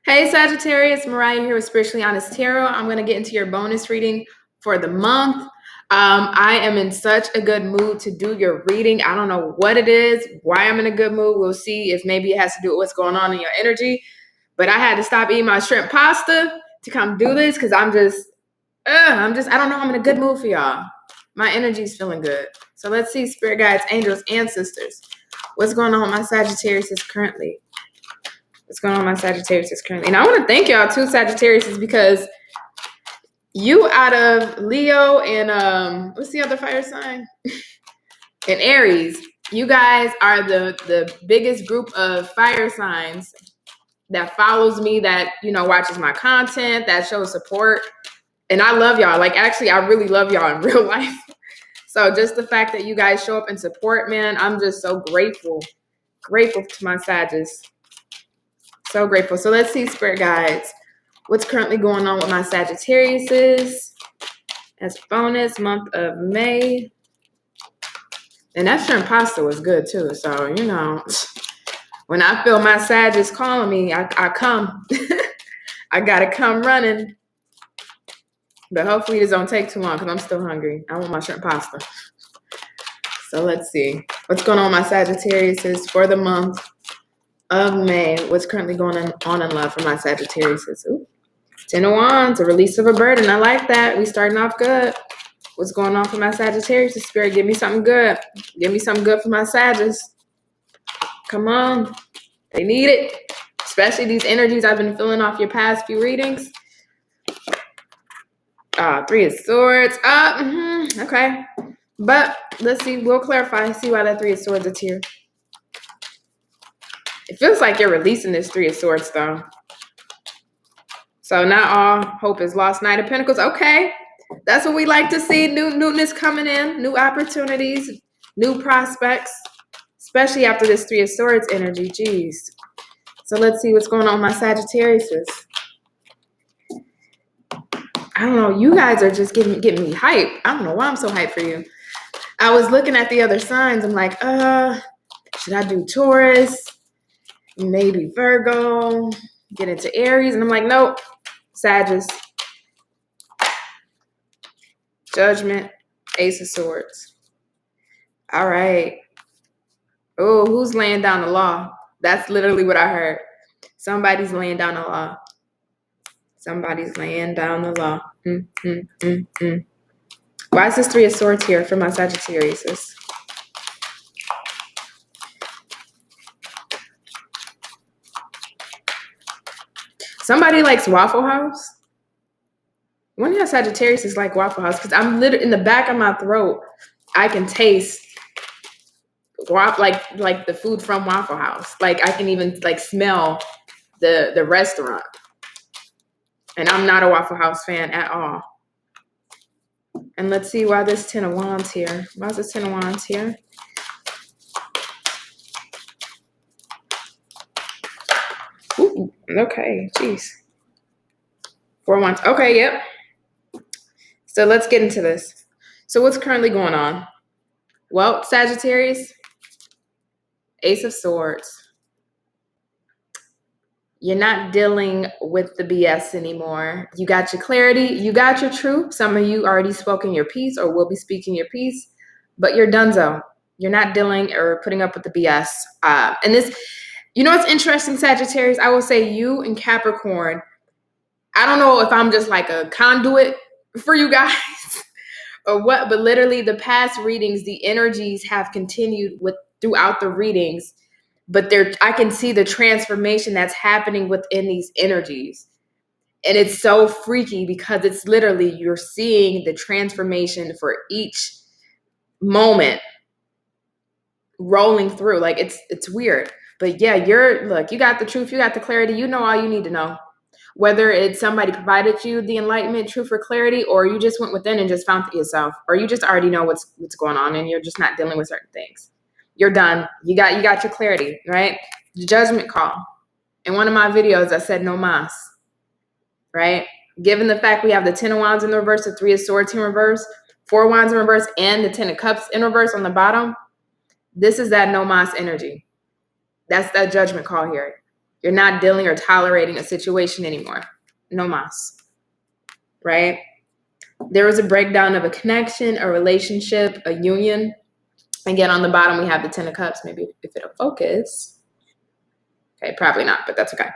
Hey Sagittarius, Mariah here with Spiritually Honest Tarot. I'm going to get into your bonus reading for the month. I am in such a good mood to do your reading. I don't know what it is, why I'm in a good mood. We'll see if maybe it has to do with what's going on in your energy. But I had to stop eating my shrimp pasta to come do this because I don't know, I'm in a good mood for y'all. My energy's feeling good. So let's see, spirit guides, angels, ancestors. What's going on with my Sagittarius currently? What's going on with my Sagittarius currently? And I want to thank y'all too, Sagittarius, because you out of Leo and what's the other fire sign? And Aries. You guys are the biggest group of fire signs that follows me, that, you know, watches my content, that shows support. And I love y'all. Like, actually, I really love y'all in real life. So just the fact that you guys show up and support, man, I'm just so grateful. Grateful to my Sagittarius. So grateful. So let's see, spirit guides, what's currently going on with my Sagittarius as bonus month of May. And that shrimp pasta was good too. So, you know, when I feel my Sagittarius calling me, I come. I gotta come running. But hopefully this don't take too long because I'm still hungry. I want my shrimp pasta. So let's see what's going on with my Sagittarius for the month of May. What's currently going on in love for my Sagittarius? Ooh, 10 of Wands, a release of a burden. I like that. We starting off good. What's going on for my Sagittarius? Spirit, give me something good. Give me something good for my Sagittarius. Come on. They need it. Especially these energies I've been feeling off your past few readings. Three of Swords. Okay. But let's see. We'll clarify. See why that Three of Swords is here. It feels like you're releasing this Three of Swords, though. So not all hope is lost. Knight of Pentacles. Okay. That's what we like to see. Newness coming in. New opportunities. New prospects. Especially after this Three of Swords energy. Jeez. So let's see what's going on with my Sagittarius. I don't know. You guys are just getting me hype. I don't know why I'm so hyped for you. I was looking at the other signs. I'm like, should I do Taurus? Maybe Virgo? Get into Aries? And I'm like, nope. Sagittarius. Judgment. Ace of Swords. All right. Oh, who's laying down the law? That's literally what I heard. Somebody's laying down the law. Somebody's laying down the law. Why is this Three of Swords here for my Sagittarius? Somebody likes Waffle House. One of your Sagittarius is like Waffle House, because I'm literally in the back of my throat. I can taste like the food from Waffle House. Like I can even like smell the restaurant. And I'm not a Waffle House fan at all. And let's see why this 10 of Wands here. Why is this 10 of Wands here? Ooh, okay, jeez. 4 of Wands. Okay, yep. So let's get into this. So what's currently going on? Well, Sagittarius, Ace of Swords. You're not dealing with the BS anymore. You got your clarity. You got your truth. Some of you already spoken your piece or will be speaking your piece, but you're donezo. You're not dealing or putting up with the BS. And this, you know what's interesting, Sagittarius? I will say you and Capricorn, I don't know if I'm just like a conduit for you guys or what, but literally the past readings, the energies have continued throughout the readings. But I can see the transformation that's happening within these energies. And it's so freaky because it's literally, you're seeing the transformation for each moment rolling through. Like it's weird. But yeah, you got the truth, you got the clarity, you know all you need to know. Whether it's somebody provided you the enlightenment, truth, or clarity, or you just went within and just found it yourself, or you just already know what's going on and you're just not dealing with certain things. You're done. You got your clarity, right? The judgment call. In one of my videos, I said no mas, right? Given the fact we have the 10 of Wands in the reverse, the 3 of Swords in reverse, 4 of Wands in reverse, and the 10 of Cups in reverse on the bottom, this is that no mas energy. That's that judgment call here. You're not dealing or tolerating a situation anymore. No mas, right? There was a breakdown of a connection, a relationship, a union. Again, on the bottom, we have the 10 of Cups. Maybe if it'll focus. Okay, probably not, but that's okay.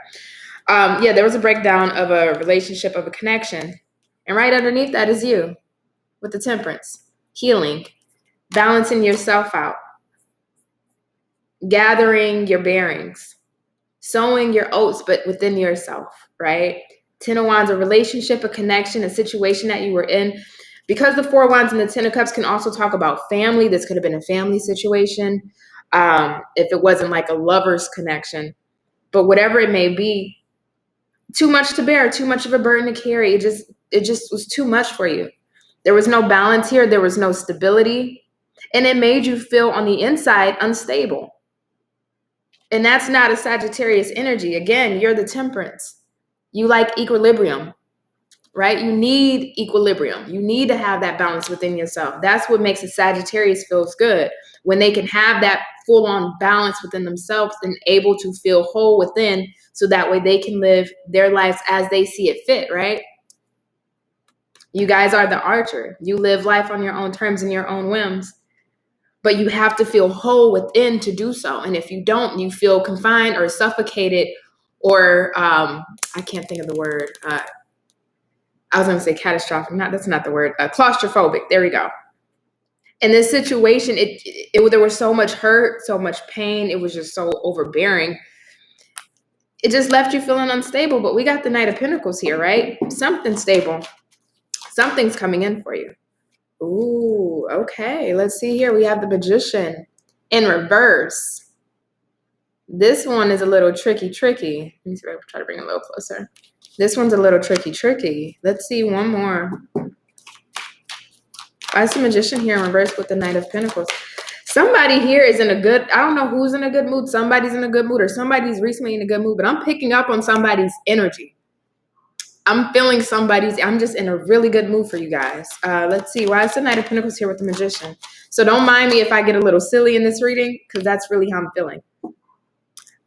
Yeah, there was a breakdown of a relationship, of a connection. And right underneath that is you with the Temperance. Healing, balancing yourself out, gathering your bearings, sowing your oats, but within yourself, right? 10 of Wands, a relationship, a connection, a situation that you were in. Because the 4 of Wands and the 10 of Cups can also talk about family. This could have been a family situation if it wasn't like a lover's connection. But whatever it may be, too much to bear, too much of a burden to carry. It just was too much for you. There was no balance here. There was no stability. And it made you feel on the inside unstable. And that's not a Sagittarius energy. Again, you're the Temperance. You like equilibrium, right? You need equilibrium. You need to have that balance within yourself. That's what makes a Sagittarius feels good, when they can have that full-on balance within themselves and able to feel whole within, so that way they can live their lives as they see it fit, right? You guys are the Archer. You live life on your own terms and your own whims. But you have to feel whole within to do so. And if you don't, you feel confined or suffocated or I can't think of the word. I was going to say catastrophic. That's not the word. Claustrophobic. There we go. In this situation, there was so much hurt, so much pain. It was just so overbearing. It just left you feeling unstable. But we got the Knight of Pentacles here, right? Something stable. Something's coming in for you. Ooh, okay. Let's see here. We have the Magician in reverse. This one is a little tricky. Let me see if I can try to bring it a little closer. This one's a little tricky. Let's see one more. Why is the Magician here in reverse with the Knight of Pentacles? Somebody here is in a good, I don't know who's in a good mood. Somebody's in a good mood or somebody's recently in a good mood, but I'm picking up on somebody's energy. I'm feeling I'm just in a really good mood for you guys. Let's see. Why is the Knight of Pentacles here with the Magician? So don't mind me if I get a little silly in this reading, because that's really how I'm feeling.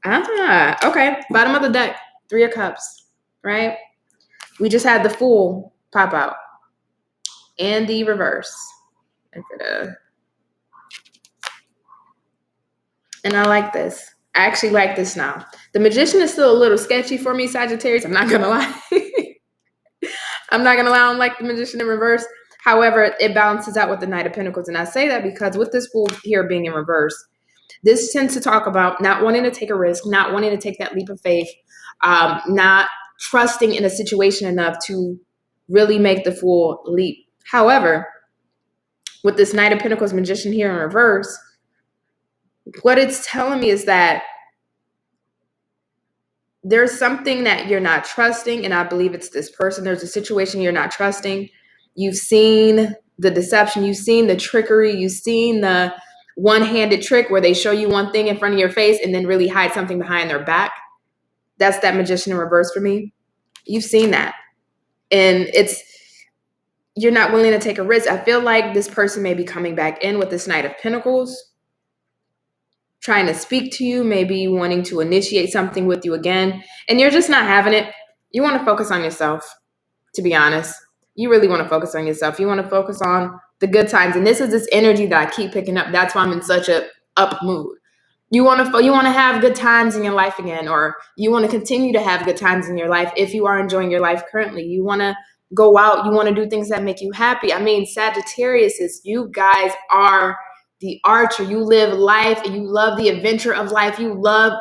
Okay. Bottom of the deck, 3 of Cups, right? We just had the Fool pop out. And the reverse. And I like this. I actually like this now. The Magician is still a little sketchy for me, Sagittarius. I'm not going to lie. I don't like the Magician in reverse. However, it balances out with the Knight of Pentacles. And I say that because with this Fool here being in reverse, this tends to talk about not wanting to take a risk, not wanting to take that leap of faith, not trusting in a situation enough to really make the full leap. However, with this Knight of Pentacles Magician here in reverse, what it's telling me is that there's something that you're not trusting, and I believe it's this person. There's a situation you're not trusting. You've seen the deception. You've seen the trickery. You've seen the one-handed trick where they show you one thing in front of your face and then really hide something behind their back. That's that Magician in reverse for me. You've seen that. And you're not willing to take a risk. I feel like this person may be coming back in with this Knight of Pentacles, trying to speak to you, maybe wanting to initiate something with you again, and you're just not having it. You want to focus on yourself, to be honest. You really want to focus on yourself. You want to focus on the good times, and this is this energy that I keep picking up. That's why I'm in such a up mood. You want to have good times in your life again, or you want to continue to have good times in your life if you are enjoying your life currently. You want to go out. You want to do things that make you happy. I mean, Sagittarius, you guys are the Archer. You live life and you love the adventure of life. You love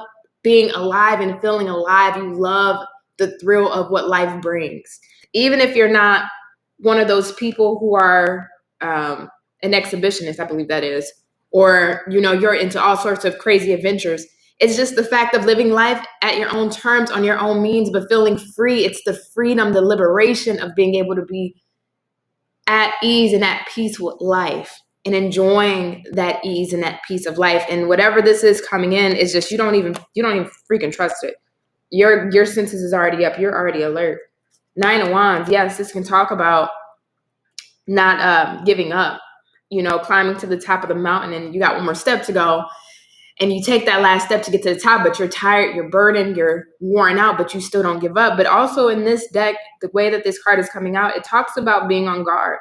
being alive and feeling alive. You love the thrill of what life brings. Even if you're not one of those people who are an exhibitionist, I believe that is, or, you're into all sorts of crazy adventures. It's just the fact of living life at your own terms, on your own means, but feeling free. It's the freedom, the liberation of being able to be at ease and at peace with life and enjoying that ease and that peace of life. And whatever this is coming in is just, you don't even freaking trust it. Your senses is already up. You're already alert. 9 of Wands. Yes, this can talk about not giving up, climbing to the top of the mountain and you got one more step to go. and you take that last step to get to the top, but you're tired, you're burdened, you're worn out, but you still don't give up. But also in this deck, the way that this card is coming out, it talks about being on guard,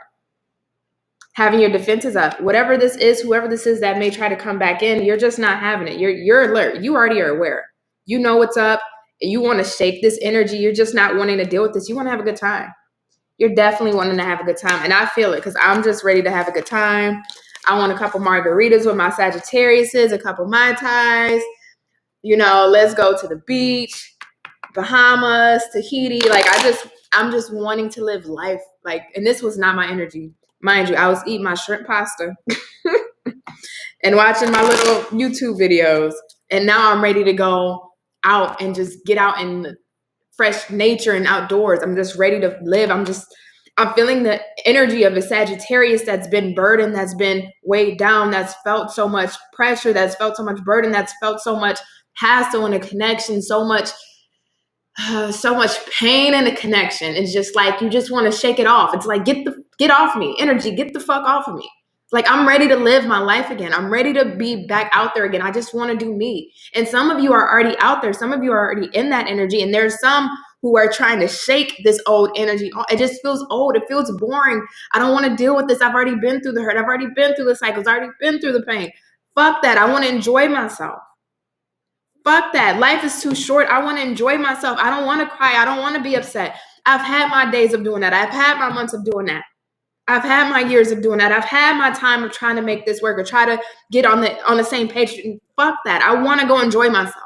having your defenses up. Whatever this is, whoever this is that may try to come back in, you're just not having it. You're alert. You already are aware. You know what's up. You want to shake this energy. You're just not wanting to deal with this. You want to have a good time. You're definitely wanting to have a good time. And I feel it because I'm just ready to have a good time. I want a couple margaritas with my Sagittariuses, a couple Mai Tais. You know, let's go to the beach, Bahamas, Tahiti. Like I'm just wanting to live life. Like, and this was not my energy. Mind you, I was eating my shrimp pasta and watching my little YouTube videos. And now I'm ready to go out and just get out in the fresh nature and outdoors. I'm just ready to live. I'm feeling the energy of a Sagittarius that's been burdened, that's been weighed down, that's felt so much pressure, that's felt so much burden, that's felt so much hassle in a connection, so much pain in a connection. It's just like you just want to shake it off. It's like get off me, energy, get the fuck off of me. Like I'm ready to live my life again. I'm ready to be back out there again. I just want to do me. And some of you are already out there. Some of you are already in that energy. And there's some who are trying to shake this old energy. It just feels old. It feels boring. I don't want to deal with this. I've already been through the hurt. I've already been through the cycles. I've already been through the pain. Fuck that. I want to enjoy myself. Fuck that. Life is too short. I want to enjoy myself. I don't want to cry. I don't want to be upset. I've had my days of doing that. I've had my months of doing that. I've had my years of doing that. I've had my time of trying to make this work or try to get on the same page. Fuck that. I want to go enjoy myself.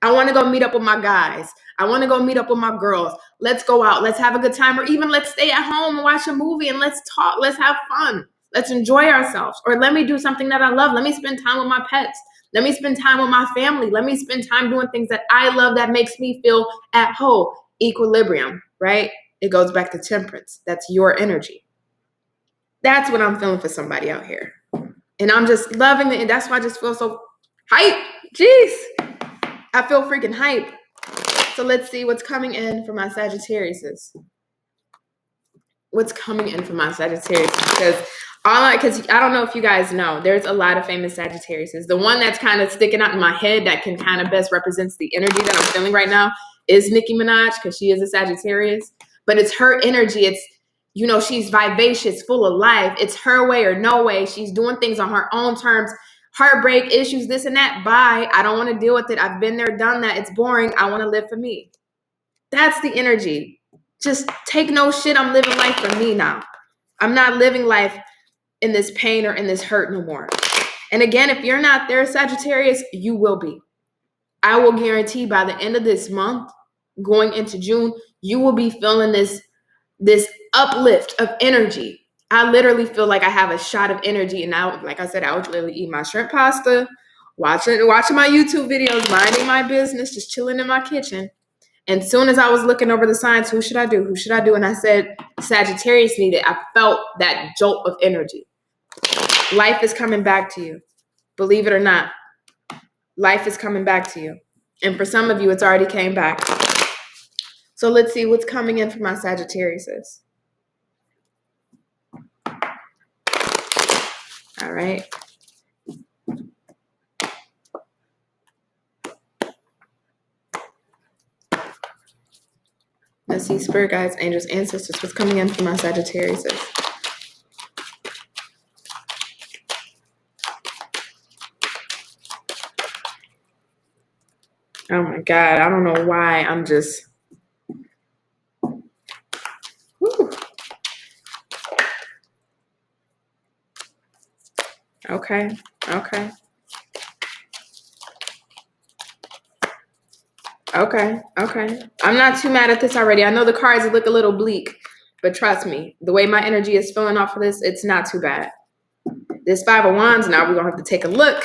I want to go meet up with my guys. I want to go meet up with my girls. Let's go out. Let's have a good time. Or even let's stay at home and watch a movie and let's talk. Let's have fun. Let's enjoy ourselves. Or let me do something that I love. Let me spend time with my pets. Let me spend time with my family. Let me spend time doing things that I love that makes me feel at home. Equilibrium, right? It goes back to temperance. That's your energy. That's what I'm feeling for somebody out here. And I'm just loving it. And that's why I just feel so hype. Jeez. I feel freaking hype. So let's see what's coming in for my Sagittariuses. What's coming in for my Sagittarius? Because I don't know if you guys know, there's a lot of famous Sagittariuses. The one that's kind of sticking out in my head that can kind of best represents the energy that I'm feeling right now is Nicki Minaj, because she is a Sagittarius. But it's her energy. It's, you know, she's vivacious, full of life. It's her way or no way. She's doing things on her own terms. Heartbreak, issues, this and that. Bye. I don't want to deal with it. I've been there, done that. It's boring. I want to live for me. That's the energy. Just take no shit. I'm living life for me now. I'm not living life in this pain or in this hurt no more. And again, if you're not there, Sagittarius, you will be. I will guarantee by the end of this month, going into June, you will be feeling this uplift of energy. I literally feel like I have a shot of energy. And now, like I said, I would literally eat my shrimp pasta, watching my YouTube videos, minding my business, just chilling in my kitchen. And soon as I was looking over the signs, who should I do? Who should I do? And I said, Sagittarius needed. I felt that jolt of energy. Life is coming back to you. Believe it or not, life is coming back to you. And for some of you, it's already came back. So let's see what's coming in for my Sagittariuses. All right. Let's see, spirit guides, angels, ancestors, what's coming in for my Sagittariuses. Oh my God, I don't know why I'm just... Whew. Okay. I'm not too mad at this already. I know the cards look a little bleak, but trust me, the way my energy is feeling off of this, it's not too bad. This Five of Wands, now we're going to have to take a look.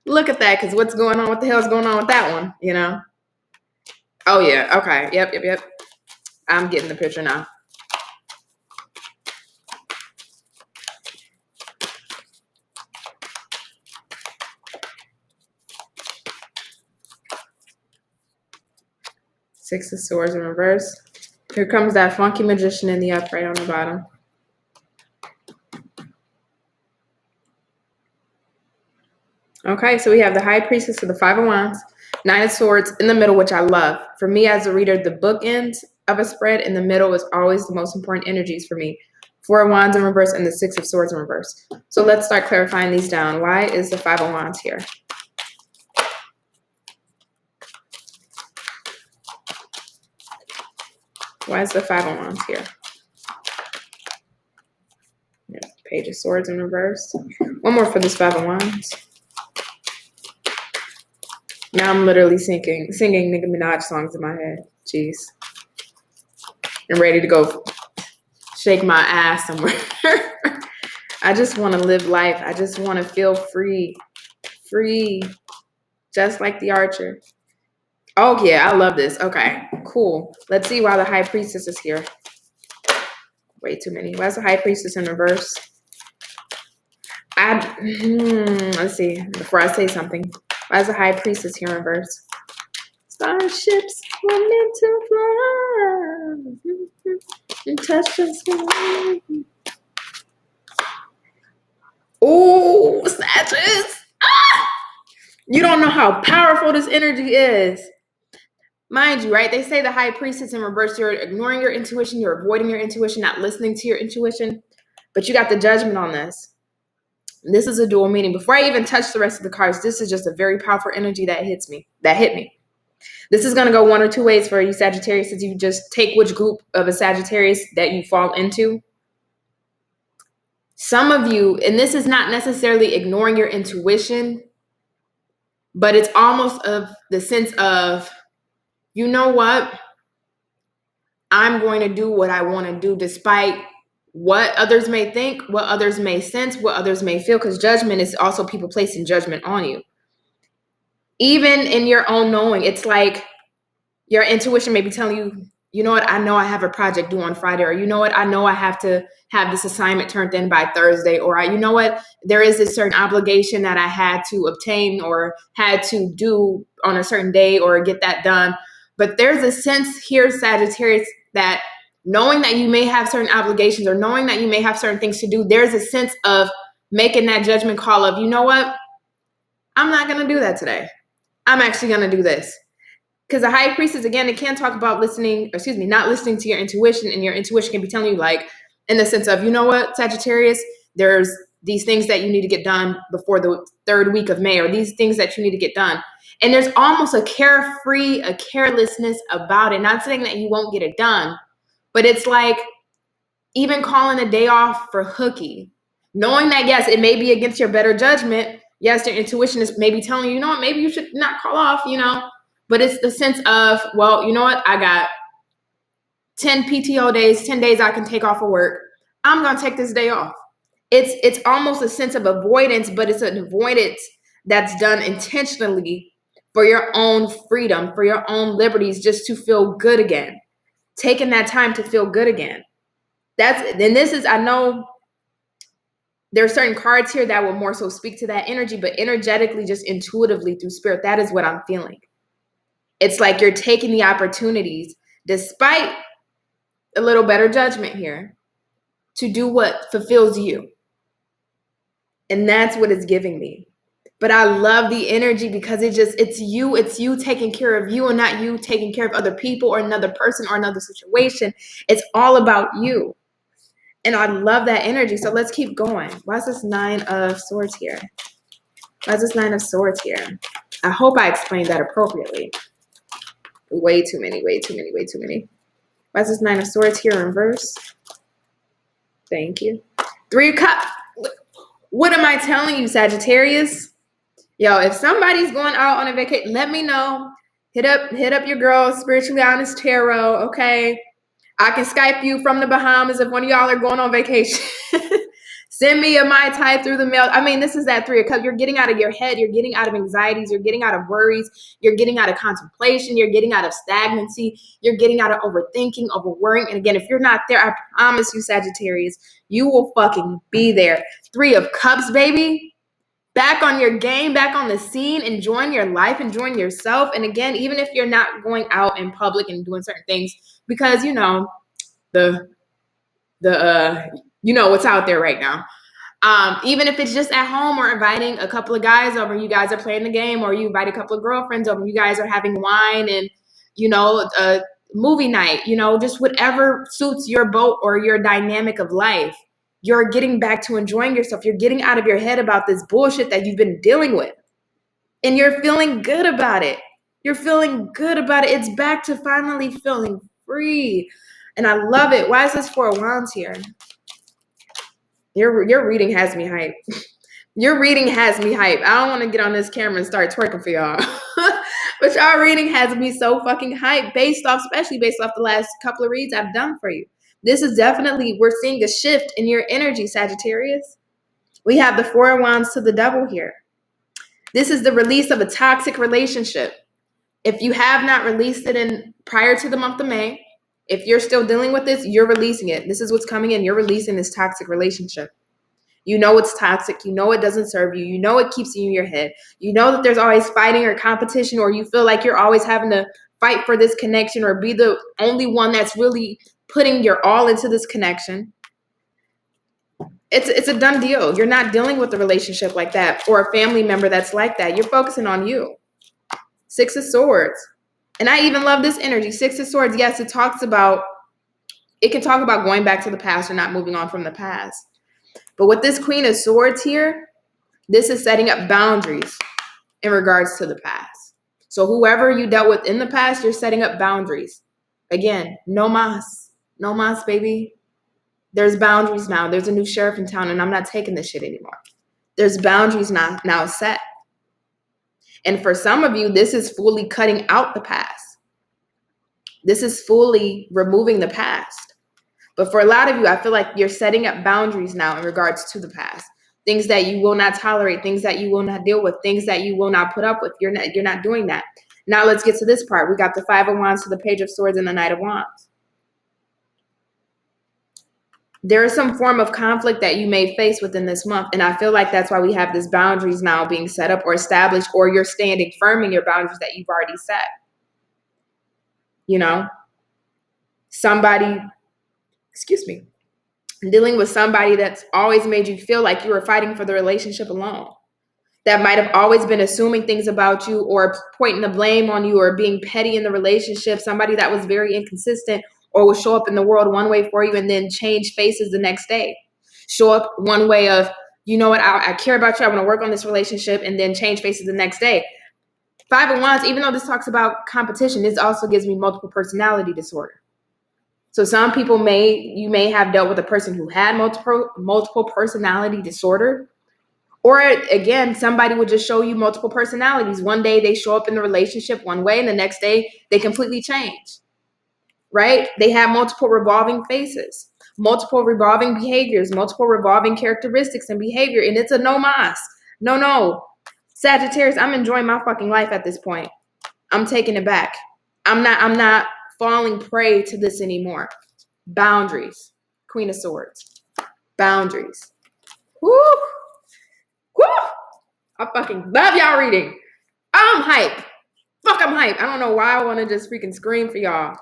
Look at that, because what's going on? What the hell is going on with that one, you know? Oh, yeah. Okay. Yep. I'm getting the picture now. Six of Swords in reverse. Here comes that funky magician in the upright on the bottom. Okay, so we have the High Priestess of the Five of Wands, Nine of Swords in the middle, which I love. For me as a reader, the bookends of a spread in the middle is always the most important energies for me. Four of Wands in reverse and the Six of Swords in reverse. So let's start clarifying these down. Why is the Five of Wands here? Why is the Five of Wands here? Yeah, Page of Swords in reverse. One more for this Five of Wands. Now I'm literally singing Nicki Minaj songs in my head. Jeez. I'm ready to go shake my ass somewhere. I just want to live life. I just want to feel free. Free. Just like the Archer. Oh, yeah. I love this. Okay. Cool. Let's see why the High Priestess is here. Way too many. Why is the High Priestess in reverse? Let's see. Before I say something. Why is the High Priestess here in reverse? Starships were meant to fly and touch the sky. Oh, Sagittarius! Ah! You don't know how powerful this energy is. Mind you, right? They say the High Priestess in reverse, you're ignoring your intuition, you're avoiding your intuition, not listening to your intuition. But you got the Judgment on this. This is a dual meaning. Before I even touch the rest of the cards, this is just a very powerful energy that hit me. This is going to go one or two ways for you Sagittarius, since you just take which group of a Sagittarius that you fall into. Some of you, and this is not necessarily ignoring your intuition, but it's almost of the sense of, you know what? I'm going to do what I want to do despite what others may think, what others may sense, what others may feel, because judgment is also people placing judgment on you. Even in your own knowing, it's like your intuition may be telling you, you know what, I know I have a project due on Friday, or you know what, I know I have to have this assignment turned in by Thursday, or you know what, there is this certain obligation that I had to obtain or had to do on a certain day or get that done. But there's a sense here, Sagittarius, that knowing that you may have certain obligations or knowing that you may have certain things to do, there's a sense of making that judgment call of, you know what, I'm not going to do that today. I'm actually going to do this. Because the High Priestess, again, it can talk about not listening to your intuition, and your intuition can be telling you, like, in the sense of, you know what, Sagittarius, there's these things that you need to get done before the third week of May, or these things that you need to get done. And there's almost a carefree, a carelessness about it. Not saying that you won't get it done, but it's like even calling a day off for hooky, knowing that, yes, it may be against your better judgment. Yes, your intuition is maybe telling you, you know what, maybe you should not call off, but it's the sense of, well, you know what? I got 10 PTO days, 10 days I can take off of work. I'm going to take this day off. It's almost a sense of avoidance, but it's an avoidance that's done intentionally for your own freedom, for your own liberties, just to feel good again. Taking that time to feel good again. I know there are certain cards here that will more so speak to that energy, but energetically, just intuitively through spirit, that is what I'm feeling. It's like you're taking the opportunities, despite a little better judgment here, to do what fulfills you. And that's what it's giving me. But I love the energy because it's you taking care of you, and not you taking care of other people or another person or another situation. It's all about you. And I love that energy. So let's keep going. Why is this Nine of Swords here? Why is this Nine of Swords here? I hope I explained that appropriately. Way too many. Why is this Nine of Swords here in reverse? Thank you. Three of Cups. What am I telling you, Sagittarius? Yo, if somebody's going out on a vacation, let me know. Hit up your girl, Spiritually Honest Tarot, okay? I can Skype you from the Bahamas if one of y'all are going on vacation. Send me a Mai Tai through the mail. I mean, this is that Three of Cups. You're getting out of your head. You're getting out of anxieties. You're getting out of worries. You're getting out of contemplation. You're getting out of stagnancy. You're getting out of overthinking, over worrying. And again, if you're not there, I promise you, Sagittarius, you will fucking be there. Three of Cups, baby. Back on your game, back on the scene, enjoying your life, enjoying yourself. And again, even if you're not going out in public and doing certain things, because, you know, what's out there right now. Even if it's just at home or inviting a couple of guys over, you guys are playing the game, or you invite a couple of girlfriends over, you guys are having wine and, a movie night, just whatever suits your boat or your dynamic of life. You're getting back to enjoying yourself. You're getting out of your head about this bullshit that you've been dealing with. And you're feeling good about it. You're feeling good about it. It's back to finally feeling free. And I love it. Why is this Four of Wands here? Your reading has me hyped. Your reading has me hyped. I don't want to get on this camera and start twerking for y'all. But y'all reading has me so fucking hyped, especially based off the last couple of reads I've done for you. This is definitely, we're seeing a shift in your energy, Sagittarius. We have the Four of Wands to the Devil here. This is the release of a toxic relationship. If you have not released it prior to the month of May, if you're still dealing with this, you're releasing it. This is what's coming in. You're releasing this toxic relationship. You know it's toxic. You know it doesn't serve you. You know it keeps you in your head. You know that there's always fighting or competition, or you feel like you're always having to fight for this connection or be the only one that's really putting your all into this connection. It's a done deal. You're not dealing with a relationship like that or a family member that's like that. You're focusing on you. Six of Swords. And I even love this energy. Six of Swords. Yes, it can talk about going back to the past or not moving on from the past. But with this Queen of Swords here, this is setting up boundaries in regards to the past. So whoever you dealt with in the past, you're setting up boundaries. Again, no mas. No mas, baby. There's boundaries now. There's a new sheriff in town, and I'm not taking this shit anymore. There's boundaries now set. And for some of you, this is fully cutting out the past. This is fully removing the past. But for a lot of you, I feel like you're setting up boundaries now in regards to the past. Things that you will not tolerate, things that you will not deal with, things that you will not put up with. You're not doing that. Now let's get to this part. We got the Five of Wands to the Page of Swords and the Knight of Wands. There is some form of conflict that you may face within this month. And I feel like that's why we have these boundaries now being set up or established, or you're standing firm in your boundaries that you've already set. Dealing with somebody that's always made you feel like you were fighting for the relationship alone. That might have always been assuming things about you or pointing the blame on you or being petty in the relationship. Somebody that was very inconsistent or will show up in the world one way for you and then change faces the next day. Show up one way of, you know what, I care about you, I want to work on this relationship, and then change faces the next day. Five of Wands, even though this talks about competition, this also gives me multiple personality disorder. So some people you may have dealt with a person who had multiple personality disorder. Or again, somebody would just show you multiple personalities. One day they show up in the relationship one way, and the next day they completely change, right? They have multiple revolving faces, multiple revolving behaviors, multiple revolving characteristics and behavior. And it's a no mas. No. Sagittarius, I'm enjoying my fucking life at this point. I'm taking it back. I'm not falling prey to this anymore. Boundaries. Queen of Swords. Boundaries. Woo! Woo! I fucking love y'all reading. I'm hype. Fuck, I'm hype. I don't know why I want to just freaking scream for y'all.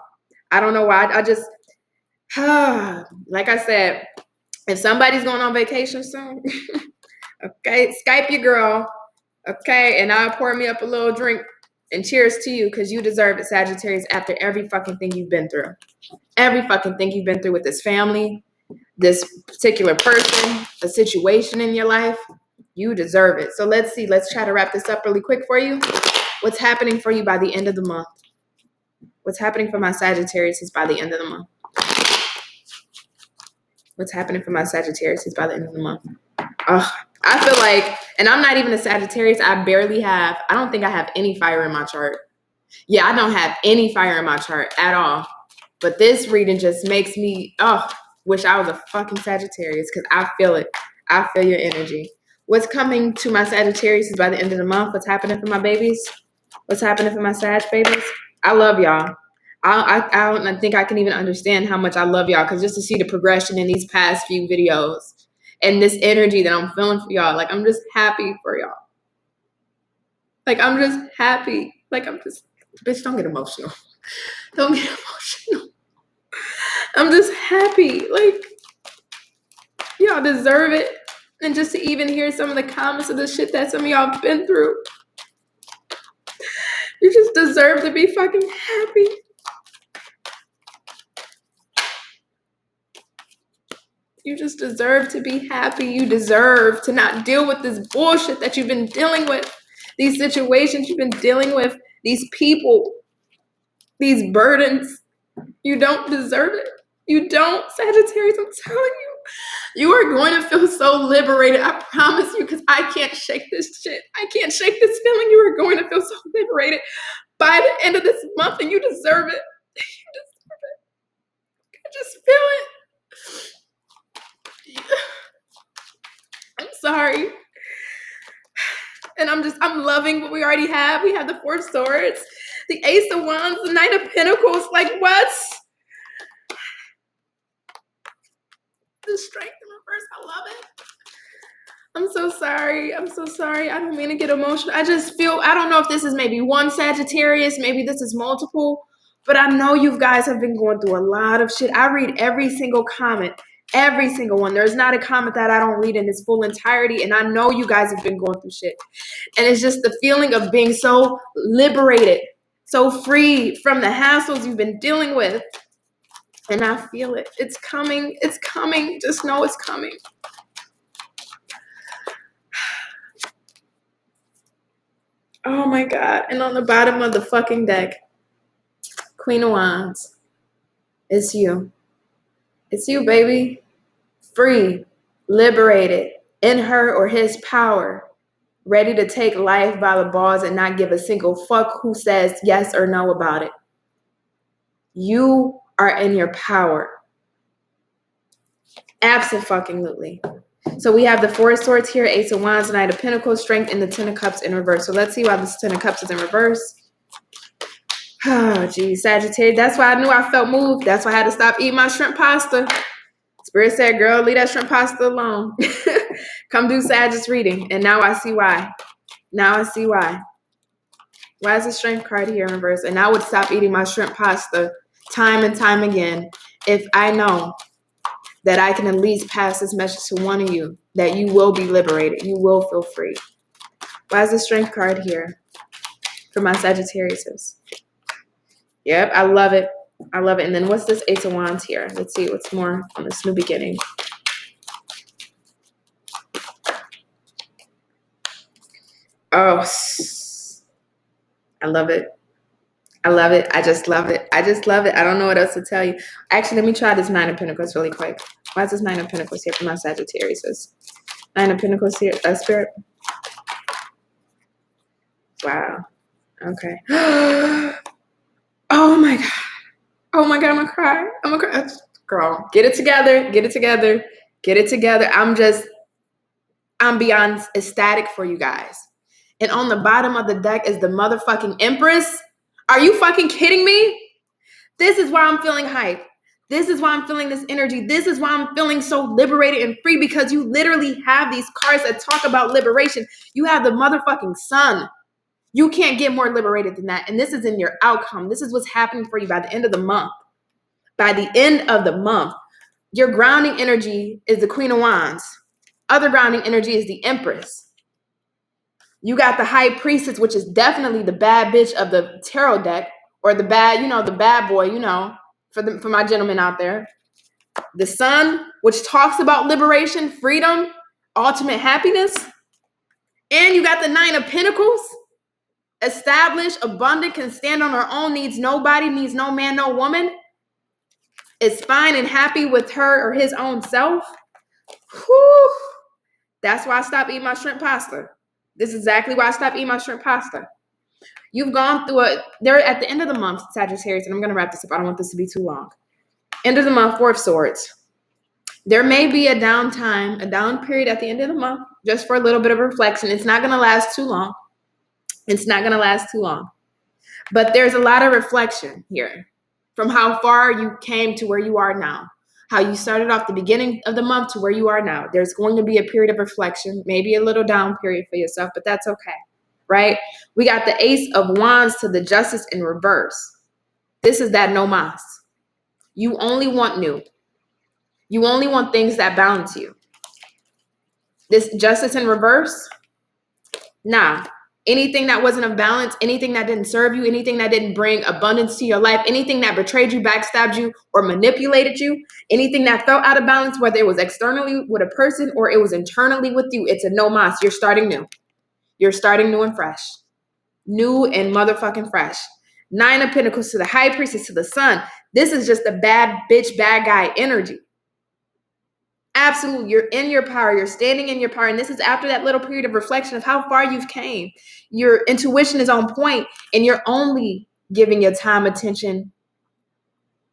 I don't know why. I just, like I said, if somebody's going on vacation soon, okay, Skype your girl, okay, and I'll pour me up a little drink and cheers to you because you deserve it, Sagittarius, after every fucking thing you've been through. Every fucking thing you've been through with this family, this particular person, a situation in your life. You deserve it. So let's see. Let's try to wrap this up really quick for you. What's happening for you by the end of the month? What's happening for my Sagittarius is by the end of the month. What's happening for my Sagittarius is by the end of the month. I feel like, and I'm not even a Sagittarius. I don't think I have any fire in my chart. Yeah, I don't have any fire in my chart at all. But this reading just makes me, wish I was a fucking Sagittarius because I feel it. I feel your energy. What's coming to my Sagittarius is by the end of the month. What's happening for my babies? What's happening for my Sag babies? I love y'all. I don't think I can even understand how much I love y'all, because just to see the progression in these past few videos and this energy that I'm feeling for y'all, like I'm just happy for y'all. Like I'm just happy. Like bitch, don't get emotional. Don't get emotional. I'm just happy. Like y'all deserve it. And just to even hear some of the comments of the shit that some of y'all have been through. You just deserve to be fucking happy. You just deserve to be happy. You deserve to not deal with this bullshit that you've been dealing with. These situations you've been dealing with. These people. These burdens. You don't deserve it. You don't, Sagittarius, I'm telling you. You are going to feel so liberated. I promise you, because I can't shake this shit. I can't shake this feeling. You are going to feel so liberated by the end of this month, and you deserve it. You deserve it. I just feel it. I'm sorry. And I'm loving what we already have. We have the Four of Swords, the Ace of Wands, the Knight of Pentacles. Like, what? The Strength in reverse. I love it. I'm so sorry. I'm so sorry. I don't mean to get emotional. I just feel, I don't know if this is maybe one Sagittarius, maybe this is multiple, but I know you guys have been going through a lot of shit. I read every single comment, every single one. There's not a comment that I don't read in its full entirety, and I know you guys have been going through shit. And it's just the feeling of being so liberated, so free from the hassles you've been dealing with. And I feel it. It's coming. It's coming. Just know it's coming. Oh my God. And on the bottom of the fucking deck, Queen of Wands. It's you. It's you, baby. Free, liberated, in her or his power, ready to take life by the balls and not give a single fuck who says yes or no about it. You are in your power. Abso-fucking-lutely. So we have the Four of Swords here, Ace of Wands, Knight of Pentacles, Strength, and the Ten of Cups in reverse. So let's see why this Ten of Cups is in reverse. Oh, geez, Sagittarius. That's why I knew I felt moved. That's why I had to stop eating my shrimp pasta. Spirit said, girl, leave that shrimp pasta alone. Come do Sagittarius reading. And now I see why. Now I see why. Why is the Strength card here in reverse? And I would stop eating my shrimp pasta time and time again if I know that I can at least pass this message to one of you, that you will be liberated. You will feel free. Why is the Strength card here for my Sagittariuses? Yep, I love it. I love it. And then what's this Ace of Wands here? Let's see what's more on this new beginning. Oh, I love it. I love it. I just love it. I just love it. I don't know what else to tell you. Actually, let me try this Nine of Pentacles really quick. Why is this Nine of Pentacles here for my Sagittarius? Nine of Pentacles here, Spirit. Wow. Okay. Oh my God. Oh my God, I'm gonna cry. I'm gonna cry. Girl, get it together. Get it together. Get it together. I'm beyond ecstatic for you guys. And on the bottom of the deck is the motherfucking Empress. Are you fucking kidding me? This is why I'm feeling hype. This is why I'm feeling this energy. This is why I'm feeling so liberated and free, because you literally have these cards that talk about liberation. You have the motherfucking Sun. You can't get more liberated than that. And this is in your outcome. This is what's happening for you by the end of the month. By the end of the month, your grounding energy is the Queen of Wands. Other grounding energy is the Empress. You got the High Priestess, which is definitely the bad bitch of the tarot deck, or the bad, the bad boy, for my gentlemen out there. The Sun, which talks about liberation, freedom, ultimate happiness. And you got the Nine of Pentacles. Established, abundant, can stand on her own, needs nobody, needs no man, no woman. Is fine and happy with her or his own self. Whew. That's why I stopped eating my shrimp pasta. This is exactly why I stopped eating my shrimp pasta. You've gone through they're at the end of the month, Sagittarius, and I'm going to wrap this up. I don't want this to be too long. End of the month, Four of Swords. There may be a downtime, a down period at the end of the month, just for a little bit of reflection. It's not going to last too long. It's not going to last too long. But there's a lot of reflection here from how far you came to where you are now. How you started off the beginning of the month to where you are now. There's going to be a period of reflection, maybe a little down period for yourself, but that's okay, right? We got the Ace of Wands to the Justice in reverse. This is that no mas. You only want new. You only want things that balance you. This Justice in reverse, nah. Anything that wasn't of balance, anything that didn't serve you, anything that didn't bring abundance to your life, anything that betrayed you, backstabbed you, or manipulated you, anything that felt out of balance, whether it was externally with a person or it was internally with you, it's a no mas. You're starting new. You're starting new and fresh. New and motherfucking fresh. 9 of Pentacles to the High Priestess to the Sun. This is just a bad bitch, bad guy energy. Absolutely. You're in your power. You're standing in your power. And this is after that little period of reflection of how far you've came. Your intuition is on point and you're only giving your time, attention,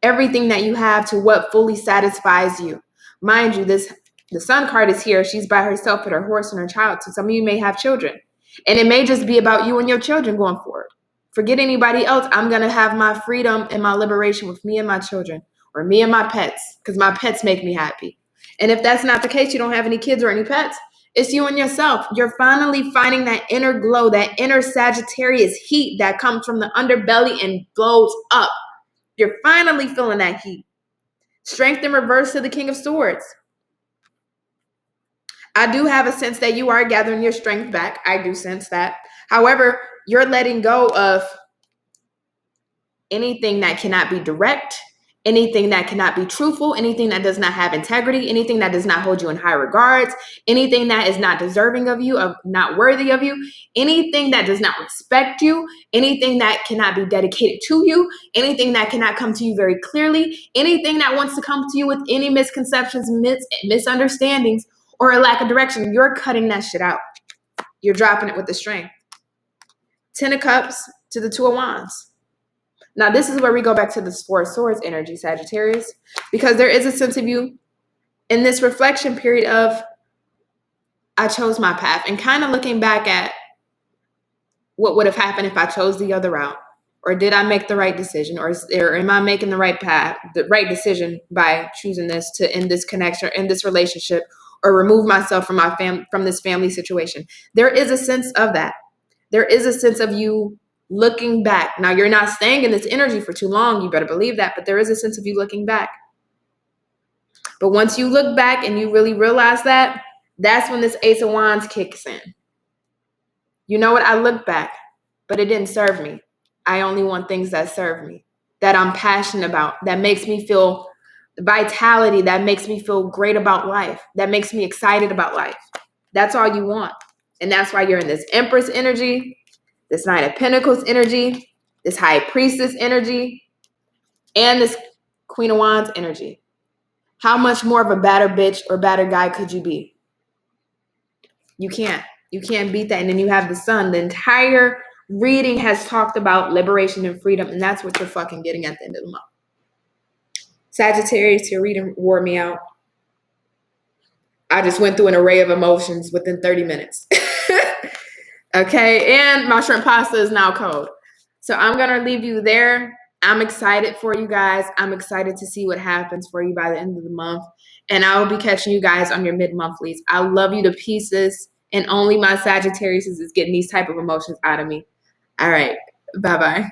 everything that you have to what fully satisfies you. Mind you, the Sun card is here. She's by herself with her horse and her child. So some of you may have children. And it may just be about you and your children going forward. Forget anybody else. I'm going to have my freedom and my liberation with me and my children or me and my pets because my pets make me happy. And if that's not the case, you don't have any kids or any pets, it's you and yourself. You're finally finding that inner glow, that inner Sagittarius heat that comes from the underbelly and blows up. You're finally feeling that heat. Strength in reverse to the King of Swords. I do have a sense that you are gathering your strength back. I do sense that. However, you're letting go of anything that cannot be direct, anything that cannot be truthful, anything that does not have integrity, anything that does not hold you in high regards, anything that is not deserving of you, of not worthy of you, anything that does not respect you, anything that cannot be dedicated to you, anything that cannot come to you very clearly, anything that wants to come to you with any misconceptions, misunderstandings, or a lack of direction. You're cutting that shit out. You're dropping it with the strength. 10 of Cups to the 2 of Wands. Now, this is where we go back to this 4 of Swords energy, Sagittarius, because there is a sense of you in this reflection period of, I chose my path, and kind of looking back at what would have happened if I chose the other route, or did I make the right decision, or am I making the right path, the right decision by choosing this to end this connection, or end this relationship, or remove myself from from this family situation. There is a sense of that. There is a sense of you looking back. Now, you're not staying in this energy for too long. You better believe that. But there is a sense of you looking back. But once you look back and you really realize that, that's when this Ace of Wands kicks in. You know what? I look back, but it didn't serve me. I only want things that serve me, that I'm passionate about, that makes me feel vitality, that makes me feel great about life, that makes me excited about life. That's all you want. And that's why you're in this Empress energy, this Knight of Pentacles energy, this High Priestess energy, and this Queen of Wands energy. How much more of a badder bitch or badder guy could you be? You can't. You can't beat that. And then you have the Sun. The entire reading has talked about liberation and freedom, and that's what you're fucking getting at the end of the month. Sagittarius, your reading wore me out. I just went through an array of emotions within 30 minutes. Okay, and my shrimp pasta is now cold. So I'm going to leave you there. I'm excited for you guys. I'm excited to see what happens for you by the end of the month. And I will be catching you guys on your mid-monthlies. I love you to pieces. And only my Sagittarius is getting these type of emotions out of me. All right. Bye-bye.